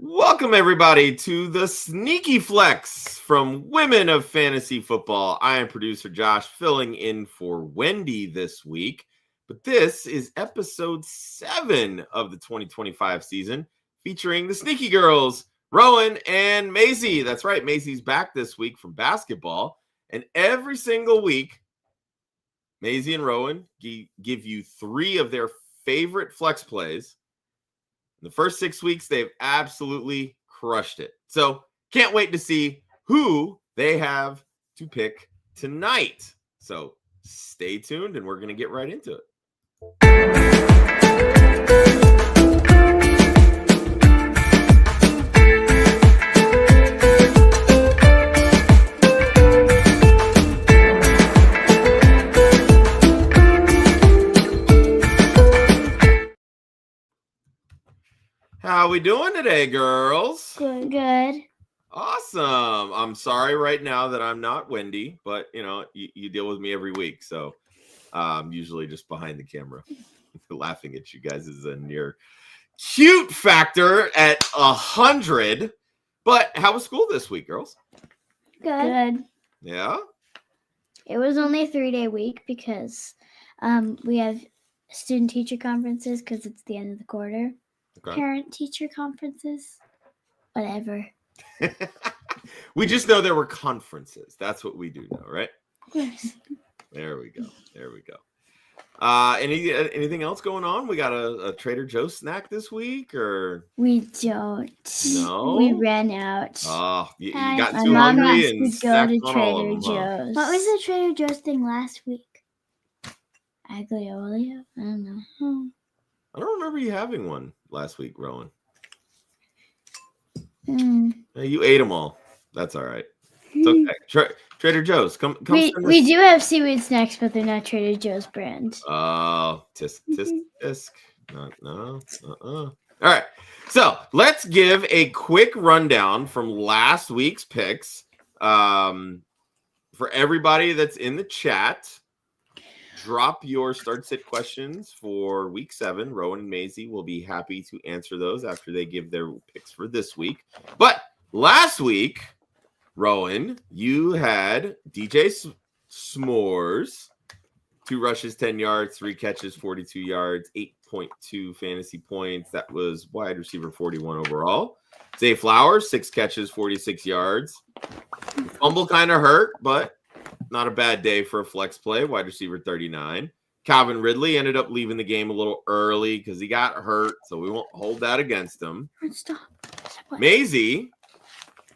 Welcome, everybody, to the Sneaky Flex from Women of Fantasy Football. I am producer Josh, filling in for Wendy this week. But this is episode 7 of the 2025 season, featuring the Sneaky Girls, Rowan and Maisy. That's right, Maisy's back this week from basketball. And every single week, Maisy and Rowan give you 3 of their favorite flex plays. In the first 6 weeks, they've absolutely crushed it. So can't wait to see who they have to pick tonight. So stay tuned and we're going to get right into it. How we doing today, girls? Good. Awesome. I'm sorry right now that I'm not Wendy, but you deal with me every week, so I'm usually just behind the camera. Laughing at you guys is a near cute factor at 100. But how was school this week, girls? Good. Yeah? It was only a 3-day week because we have student-teacher conferences because it's the end of the quarter. Okay. Parent-teacher conferences. Whatever. We just know there were conferences. That's what we do know, right? Yes. There we go. Anything else going on? We got a Trader Joe's snack this week, or we don't. No, we ran out. Oh, you got My too mom hungry has and to go to Trader Joe's. What was the Trader Joe's thing last week? Aglio-olio? I don't know. I don't remember you having one last week, Rowan. You ate them all. That's all right. It's okay. Trader Joe's, come. We do have seaweed snacks, but they're not Trader Joe's brand. Oh, tisk. No. All right. So let's give a quick rundown from last week's picks. For everybody that's in the chat, drop your start-sit questions for week 7. Rowan and Maisy will be happy to answer those after they give their picks for this week. But last week, Rowan, you had DJ S'mores, 2 rushes, 10 yards, 3 catches, 42 yards, 8.2 fantasy points. That was wide receiver 41 overall. Zay Flowers, 6 catches, 46 yards. Fumble kind of hurt, but not a bad day for a flex play, wide receiver 39. Calvin Ridley ended up leaving the game a little early because he got hurt, so we won't hold that against him. Stop. Maisy,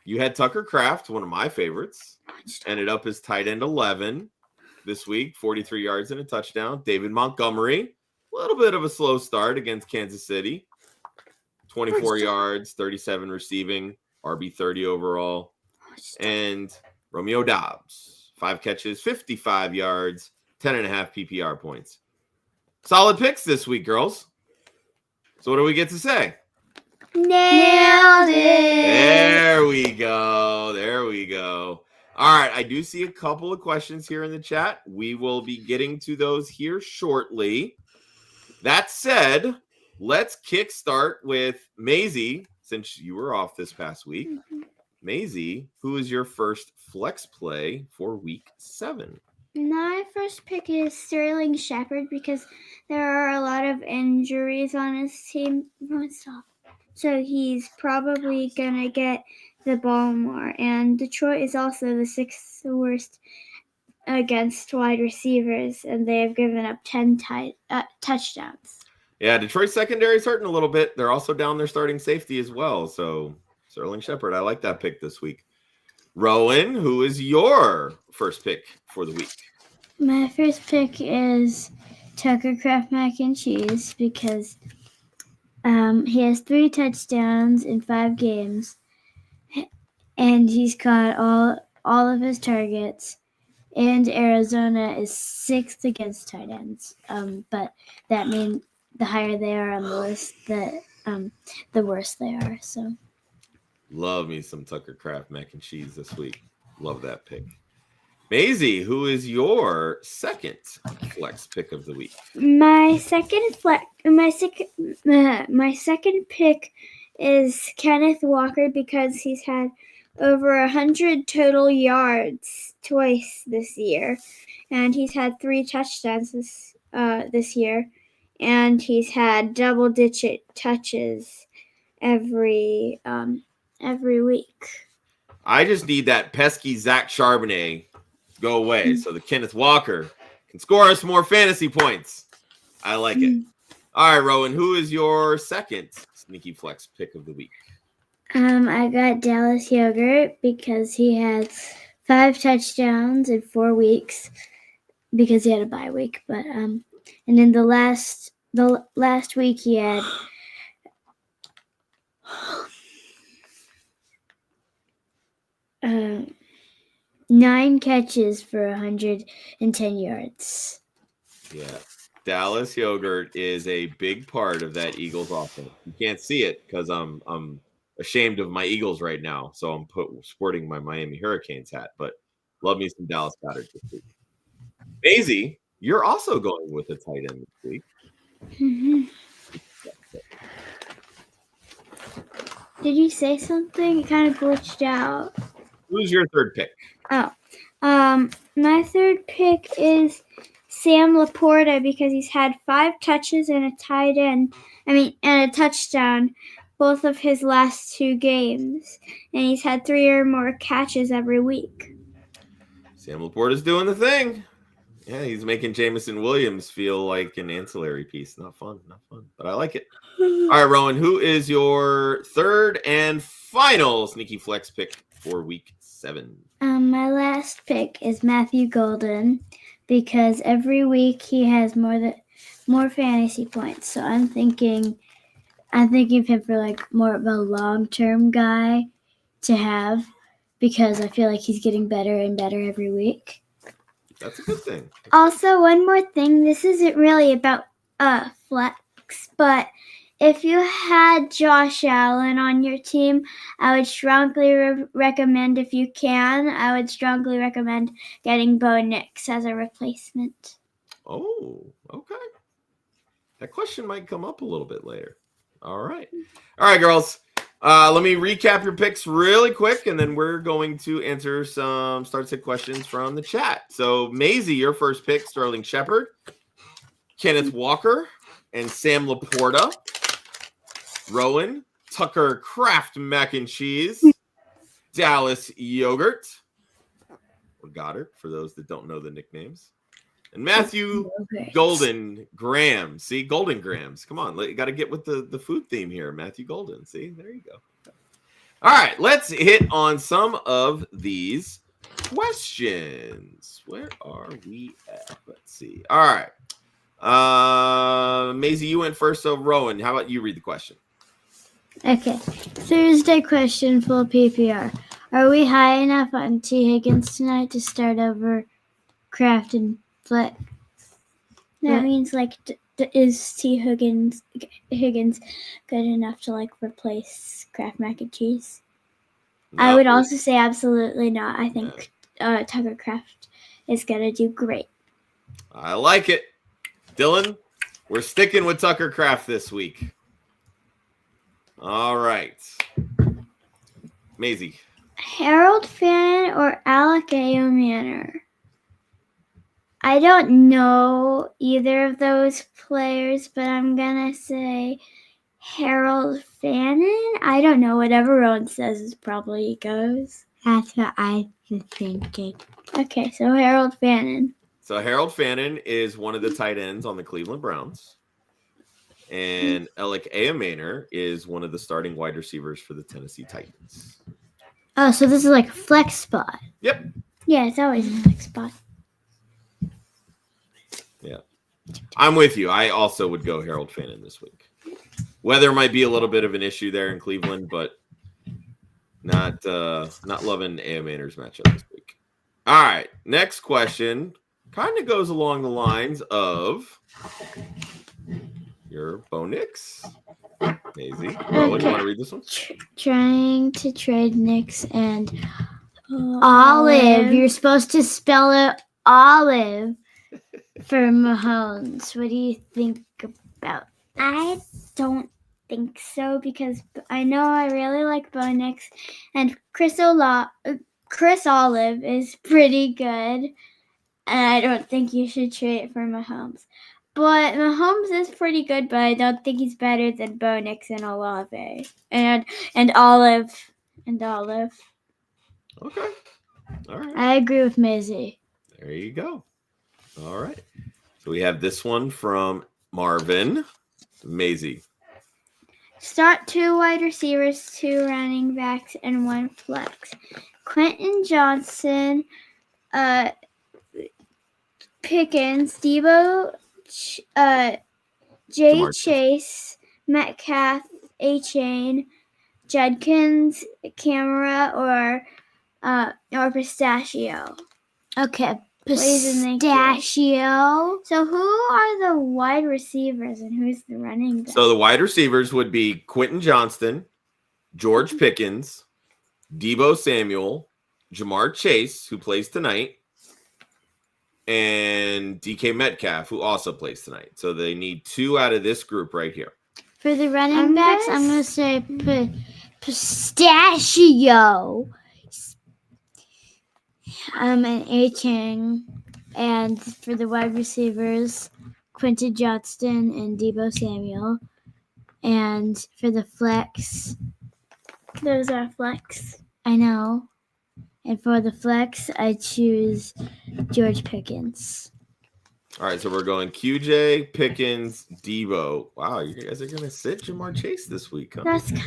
you had Tucker Kraft, one of my favorites. Ended up as tight end 11 this week, 43 yards and a touchdown. David Montgomery, a little bit of a slow start against Kansas City. 24 yards, 37 receiving, RB 30 overall. And Romeo Doubs, 5 catches, 55 yards, 10.5 PPR points. Solid picks this week, girls. So what do we get to say? Nailed it. There we go. All right, I do see a couple of questions here in the chat. We will be getting to those here shortly. That said, let's kickstart with Maisy, since you were off this past week. Maisy, who is your first flex play for week 7? My first pick is Sterling Shepard because there are a lot of injuries on his team. So he's probably going to get the ball more. And Detroit is also the 6th worst against wide receivers, and they have given up 10 touchdowns. Yeah, Detroit's secondary is hurting a little bit. They're also down their starting safety as well. So Sterling Shepard, I like that pick this week. Rowan, who is your first pick for the week? My first pick is Tucker Kraft mac and cheese because he has 3 touchdowns in 5 games, and he's caught all of his targets. And Arizona is 6th against tight ends. But that means the higher they are on the list, the worse they are. So. Love me some Tucker Kraft mac and cheese this week. Love that pick. Maisy, who is your second flex pick of the week? My second pick is Kenneth Walker because he's had over 100 total yards twice this year, and he's had 3 touchdowns this year, and he's had double-digit touches every week. I just need that pesky Zach Charbonnet go away so the Kenneth Walker can score us more fantasy points. I like it. All right, Rowan, who is your second sneaky flex pick of the week? I got Dallas Goedert because he had 5 touchdowns in 4 weeks because he had a bye week. But and then the last week he had 9 catches for 110 yards. Yeah. Dallas Goedert is a big part of that Eagles offense. You can't see it because I'm ashamed of my Eagles right now, so I'm sporting my Miami Hurricanes hat. But love me some Dallas Goedert this week. Maisy, you're also going with a tight end this week. Mm-hmm. Did you say something? It kind of glitched out. Who's your third pick? My third pick is Sam LaPorta because he's had 5 touches and and a touchdown both of his last 2 games, and he's had 3 or more catches every week. Sam LaPorta's doing the thing. Yeah, he's making Jameson Williams feel like an ancillary piece. Not fun, but I like it. All right, Rowan, who is your third and final sneaky flex pick for week 7? My last pick is Matthew Golden because every week he has more fantasy points. So I'm thinking of him for like more of a long-term guy to have because I feel like he's getting better and better every week. That's a good thing. Also, one more thing. This isn't really about flex, but if you had Josh Allen on your team, I would strongly recommend, if you can, getting Bo Nix as a replacement. Oh, okay. That question might come up a little bit later. All right, girls. Let me recap your picks really quick, and then we're going to answer some start-sit questions from the chat. So, Maisy, your first pick, Sterling Shepard, Kenneth Walker, and Sam LaPorta. Rowan, Tucker Kraft mac and cheese, Dallas Goedert, or Goedert, for those that don't know the nicknames, and Matthew Golden Graham. See, Golden Grams. Come on, you got to get with the food theme here. Matthew Golden. See, there you go. All right, let's hit on some of these questions. Where are we at? Let's see. All right. Maisy, you went first, so Rowan, how about you read the question? Okay. Thursday question, full PPR. Are we high enough on T. Higgins tonight to start over Kraft and Flex? That means, like, is T. Higgins good enough to, like, replace Kraft mac and cheese? No. I would also say absolutely not. I think Tucker Kraft is going to do great. I like it. Dylan, we're sticking with Tucker Kraft this week. All right. Maisy. Harold Fannin or Alec Ayomanor? I don't know either of those players, but I'm going to say Harold Fannin. I don't know. Whatever Rowan says is probably goes. That's what I was thinking. Okay, so Harold Fannin. So Harold Fannin is one of the tight ends on the Cleveland Browns. And Alec Ayomanor is one of the starting wide receivers for the Tennessee Titans. Oh, so this is like a flex spot. Yep. Yeah, it's always a flex spot. Yeah. I'm with you. I also would go Harold Fannin this week. Weather might be a little bit of an issue there in Cleveland, but not loving Ayomanor's matchup this week. All right. Next question kind of goes along the lines of your Bo Nix. Maisy. Rowan, you want to read this one? Trying to trade Nix and Olive. You're supposed to spell it Olive for Mahomes. What do you think about? I don't think so because I know I really like Bo Nix, and Chris Olive is pretty good, and I don't think you should trade it for Mahomes. But Mahomes is pretty good, but I don't think he's better than Bo Nix and Olave and Olive. Okay. All right. I agree with Maisy. There you go. All right. So we have this one from Marvin. Maisy. Start 2 wide receivers, 2 running backs, and 1 flex. Quentin Johnson, Pickens, Debo, Jay Chase, Metcalf, A-Chain, Judkins, Camera, or Pistachio. Okay, Pistachio. So who are the wide receivers and who's the running back? So the wide receivers would be Quentin Johnston, George Pickens, Debo Samuel, Jamar Chase, who plays tonight, and DK Metcalf, who also plays tonight. So they need 2 out of this group right here. For the running backs, I'm going to say Pistachio. And A-Chain. And for the wide receivers, Quentin Johnston and Debo Samuel. And for the flex, Those are flex. I know. And for the flex, I choose George Pickens. All right, so we're going QJ, Pickens, Debo. Wow, you guys are going to sit Jamar Chase this week, huh? That's kind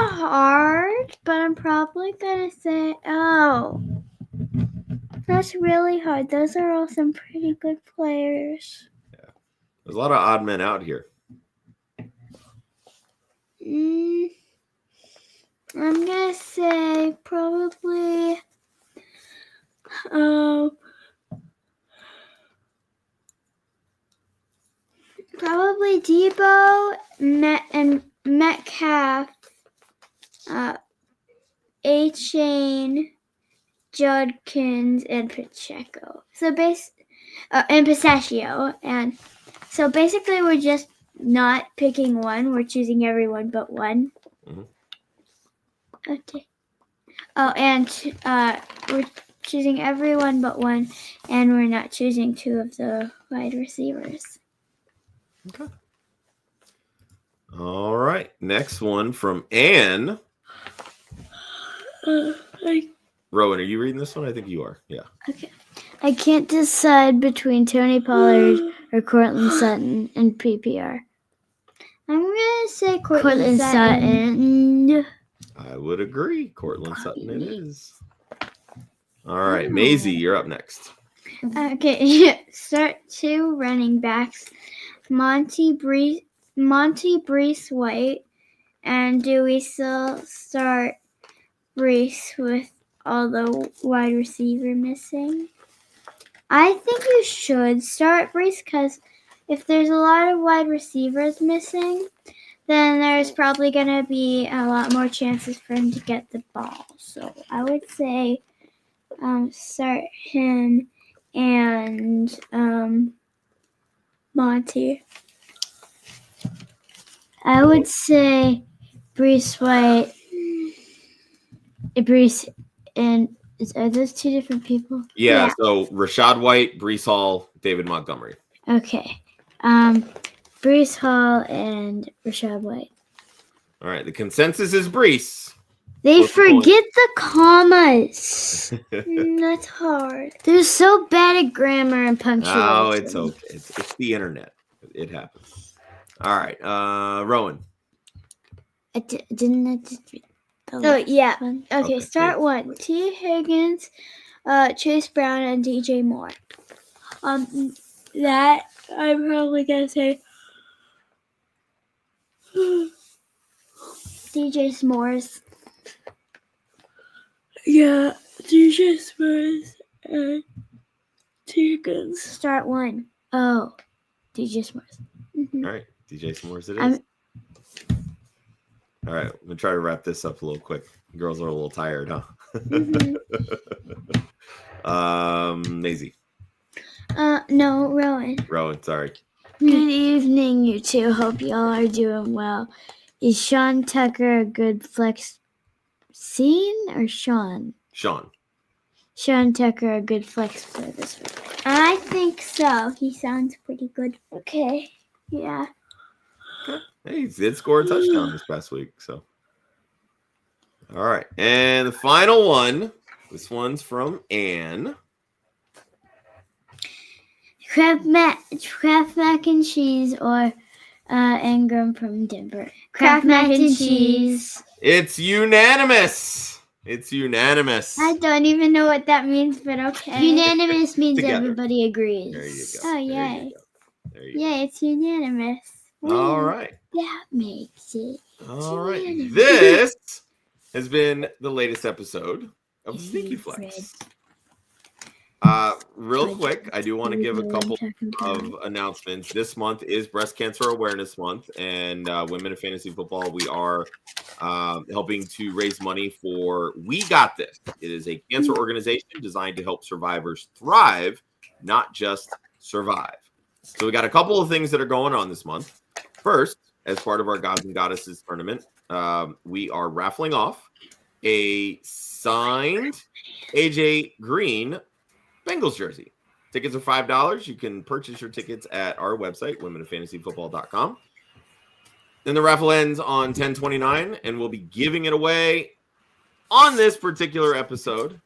of hard, but I'm probably going to say, that's really hard. Those are all some pretty good players. Yeah. There's a lot of odd men out here. I'm going to say probably Debo and Metcalf, A-Chain, Judkins, and Pacheco. So and Pistachio. And so basically we're just not picking one. We're choosing everyone but one. Mm-hmm. Okay. Oh, and we're choosing everyone but one, and we're not choosing 2 of the wide receivers. Okay. All right. Next one from Anne. Rowan, are you reading this one? I think you are. Yeah. Okay. I can't decide between Tony Pollard or Cortland Sutton in PPR. I'm going to say Cortland Sutton. I would agree. Cortland Sutton it is. All right. Maisy, you're up next. Okay. Start 2 running backs. Monty Brees White. And do we still start Brees with all the wide receiver missing? I think you should start Brees because if there's a lot of wide receivers missing, then there's probably going to be a lot more chances for him to get the ball. So I would say start him and Monty. I would say Brees White. Brees and are those 2 different people? Yeah. So Rashad White, Brees Hall, David Montgomery. Okay. Brees Hall and Rashad White. All right. The consensus is Brees. They forget the commas. That's hard. They're so bad at grammar and punctuation. Oh, it's okay. It's the internet. It happens. All right. Rowan. Didn't I just read the last one? Okay, start 1. T. Higgins, Chase Brown, and DJ Moore. That I'm probably gonna say DJ S'mores. Yeah, DJ S'mores and T. Higgins. Start 1. Oh, DJ S'mores. Mm-hmm. All right. DJ S'mores it is. All right. I'm going to try to wrap this up a little quick. Girls are a little tired, huh? Mm-hmm. Maisy. No, Rowan. Rowan, sorry. Good evening, you two. Hope y'all are doing well. Is Sean Tucker a good flex scene or Sean? Sean. Sean Tucker a good flex player this week? I think so. He sounds pretty good. Okay. Yeah. Hey, he did score a touchdown this past week. So, all right. And the final one. This one's from Anne. Kraft mac and cheese or Ingram from Denver. Kraft mac and cheese. It's unanimous. It's unanimous. I don't even know what that means, but okay. Unanimous means Together. Everybody agrees. There you go. Oh, There you yay. go. There you go. Yeah, it's unanimous. All right. That makes it. All right. unanimous. This has been the latest episode of Sneaky Flex. Real quick, I do want to give a couple of announcements. This month is Breast Cancer Awareness Month, and Women in Fantasy Football, we are helping to raise money for We Got This. It is a cancer organization designed to help survivors thrive, not just survive. So we got a couple of things that are going on this month. First, as part of our Gods and Goddesses tournament, we are raffling off a signed AJ Green Bengals jersey. Tickets are $5. You can purchase your tickets at our website, womenoffantasyfootball.com. Then the raffle ends on 10/29, and we'll be giving it away on this particular episode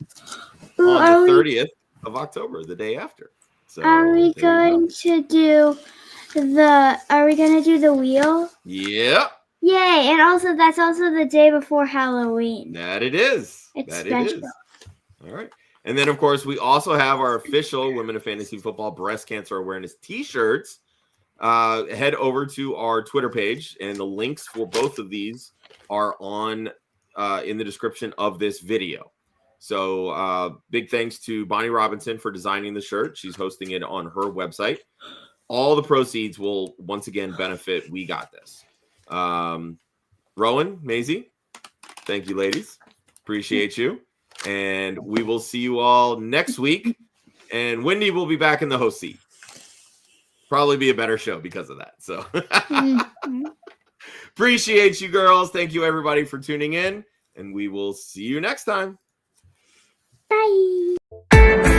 on the 30th of October, the day after. So Are we going to do the wheel? Yeah, Yay! And also, that's also the day before Halloween. that it is. It's that special. it is. All right. And then, of course, we also have our official Women of Fantasy Football Breast Cancer Awareness T-shirts. Head over to our Twitter page, and the links for both of these are on in the description of this video. So big thanks to Bonnie Robinson for designing the shirt. She's hosting it on her website. All the proceeds will once again benefit We Got This. Rowan, Maisy, thank you, ladies. Appreciate you. And we will see you all next week. And Wendy will be back in the host seat. Probably be a better show because of that. So appreciate you, girls. Thank you, everybody, for tuning in. And we will see you next time. Bye.